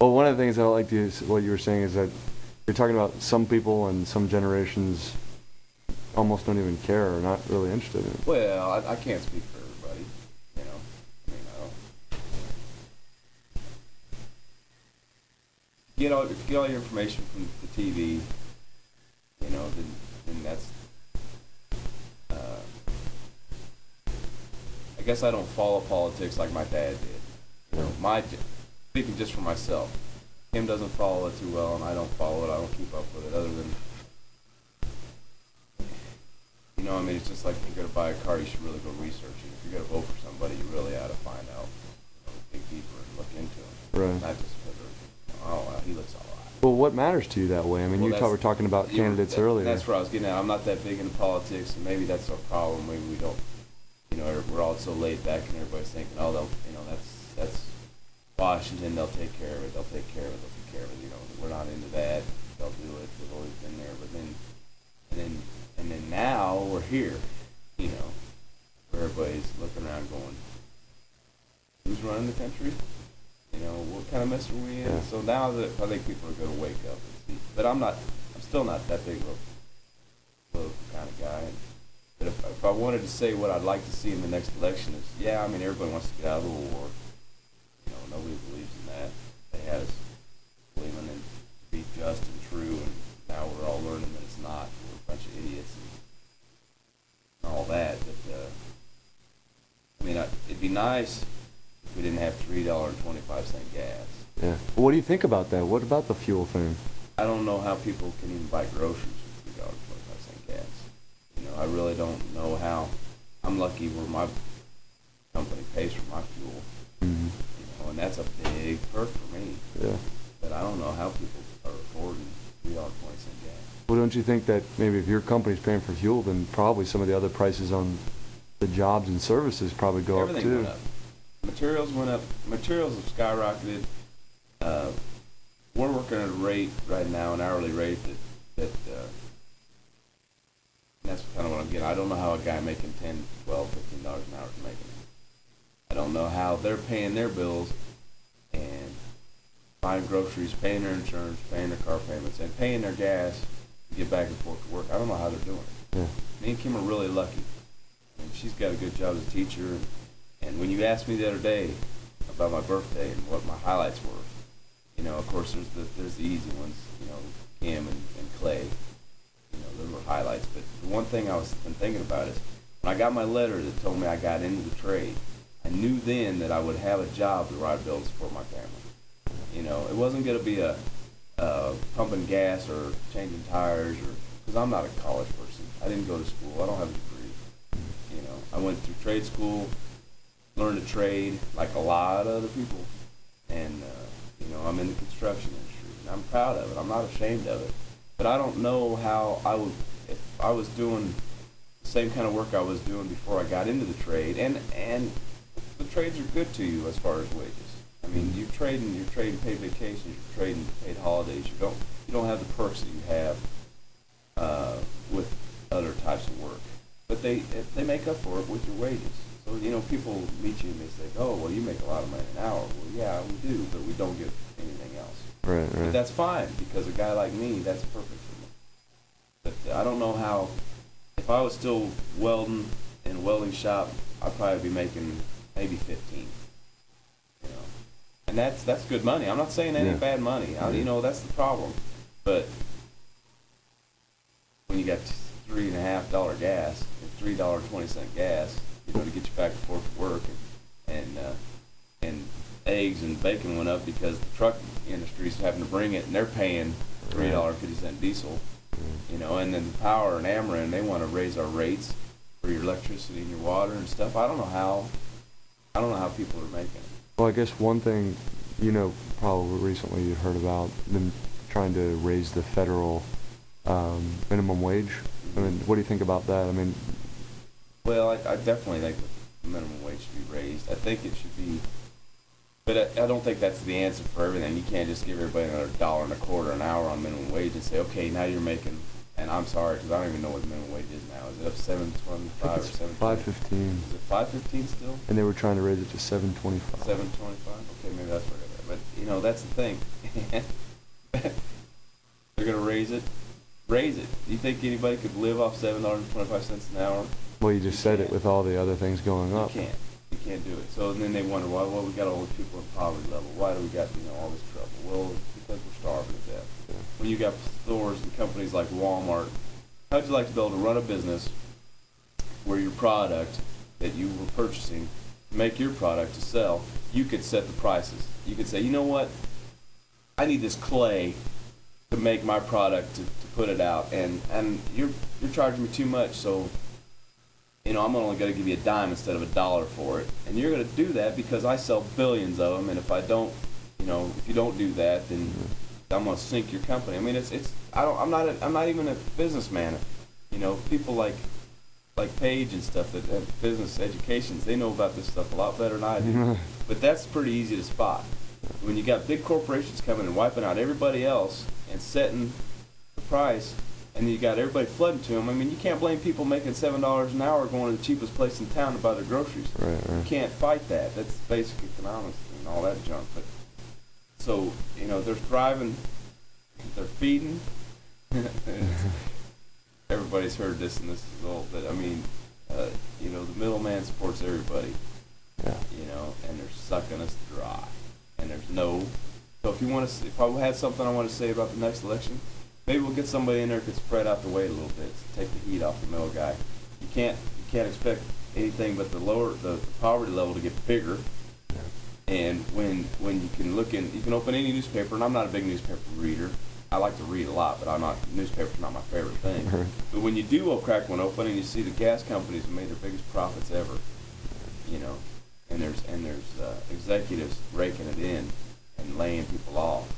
Well, one of the things I like to is what you were saying is that you're talking about some people and some generations almost don't even care or not really interested in it. Well, I can't speak for everybody, you know. I mean, I don't. If you get all your information from the TV, then that's. Uh, I guess I don't follow politics like my dad did. Speaking just for myself, him doesn't follow it too well, and I don't follow it. I don't keep up with it, other than, it's just like if you're gonna buy a car, you should really go research it. If you're gonna vote for somebody, you really ought to find out, dig deeper and look into it. Right. Not just because, well, he looks all right. Well, what matters to you that way? I mean, Well, were talking about candidates earlier. That's where I was getting at. I'm not that big into politics, and maybe that's our problem. Maybe we don't, we're all so laid back, and everybody's thinking, oh, that's Washington. They'll take care of it. They'll take care of it. They'll take care of it. We're not into that. They'll do it. We've always been there. But then now we're here. Where everybody's looking around, going, who's running the country? What kind of mess are we in? Yeah. So now that I think people are going to wake up and see. But I'm still not that big of a political kind of guy. But if I wanted to say what I'd like to see in the next election is, everybody wants to get out of the war. Nobody believes in that. They had us believing in to be just and true, and now we're all learning that it's not. We're a bunch of idiots and all that. But it'd be nice if we didn't have $3.25 gas. Yeah. What do you think about that? What about the fuel thing? I don't know how people can even buy groceries with $3.25 gas. I really don't know how. I'm lucky where my company pays for my fuel. Mm-hmm. And that's a big perk for me. Yeah. But I don't know how people are affording $3.20 gas. Well, don't you think that maybe if your company's paying for fuel, then probably some of the other prices on the jobs and services probably go up too? Everything went up. Materials went up. Materials have skyrocketed. We're working at a rate right now, an hourly rate that that's kind of what I'm getting. I don't know how a guy making $10, $12, $15 an hour is making it. I don't know how they're paying their bills and buying groceries, paying their insurance, paying their car payments, and paying their gas to get back and forth to work. I don't know how they're doing it. Yeah. Me and Kim are really lucky. She's got a good job as a teacher. And when you asked me the other day about my birthday and what my highlights were, of course there's the easy ones, Kim and Clay. Those were highlights. But the one thing I was thinking about is when I got my letter that told me I got into the trade, I knew then that I would have a job where I'd be able to support my family. It wasn't going to be a pumping gas or changing tires, or because I'm not a college person. I didn't go to school. I don't have a degree. I went through trade school, learned a trade like a lot of other people, and I'm in the construction industry. And I'm proud of it. I'm not ashamed of it. But I don't know how I would, if I was doing the same kind of work I was doing before I got into the trade, and the trades are good to you as far as wages. You're trading paid vacations, you're trading paid holidays. You don't have the perks that you have with other types of work. But they make up for it with your wages. So people meet you and they say, oh, well, you make a lot of money an hour. Well, yeah, we do, but we don't get anything else. Right. But that's fine, because a guy like me, that's perfect for me. But I don't know how. If I was still welding in a welding shop, I'd probably be making maybe 15. And that's good money. I'm not saying that ain't bad money. That's the problem. But when you got $3.50 gas and $3.20 gas, to get you back and forth to work, and eggs and bacon went up because the truck industry's having to bring it, and they're paying $3.50 diesel. And then power and Ameren, they want to raise our rates for your electricity and your water and stuff. I don't know how people are making it. Well, I guess one thing, probably recently you heard about them trying to raise the federal minimum wage. What do you think about that? Well, I definitely think the minimum wage should be raised. I think it should be, but I don't think that's the answer for everything. You can't just give everybody another $1.25 an hour on minimum wage and say, okay, now you're making. And I'm sorry, because I don't even know what the minimum wage is now. Is it up $7.25 or $7.20? $5.15. Is it $5.15 still? And they were trying to raise it to $7.25. $7.25. Okay, maybe that's where I got that. but you know that's the thing. They're gonna raise it. Raise it. Do you think anybody could live off $7.25 an hour? Well, you just said it with all the other things going up. You can't. You can't do it. So then they wonder why. Well, we got all these people in poverty level. Why do we got all this trouble? Well, because we're starving to death. Yeah. When you got stores and companies like Walmart, how'd you like to be able to run a business where your product that you were purchasing, make your product to sell, you could set the prices. You could say, you know what, I need this clay to make my product to put it out, and you're charging me too much, so I'm only going to give you a dime instead of $1 for it, and you're going to do that because I sell billions of them, and if I don't, if you don't do that, then I'm going to sink your company. I mean, I'm not even a businessman. People like Paige and stuff that have business educations, they know about this stuff a lot better than I do. But that's pretty easy to spot. When you got big corporations coming and wiping out everybody else and setting the price, and you got everybody flooding to them, I mean, you can't blame people making $7 an hour going to the cheapest place in town to buy their groceries. Right. You can't fight that. That's basic economics and all that junk. But so, they're thriving, they're feeding. Everybody's heard this, and this is old, but I mean, the middleman supports everybody. Yeah. And they're sucking us dry. And there's no. So if I had something I want to say about the next election, maybe we'll get somebody in there who could spread out the weight a little bit, to take the heat off the middle guy. You can't expect anything but the poverty level to get bigger. Yeah. And when you can open any newspaper, and I'm not a big newspaper reader. I like to read a lot, but newspaper's not my favorite thing. Right. But when you do crack one open and you see the gas companies have made their biggest profits ever, and there's executives raking it in and laying people off,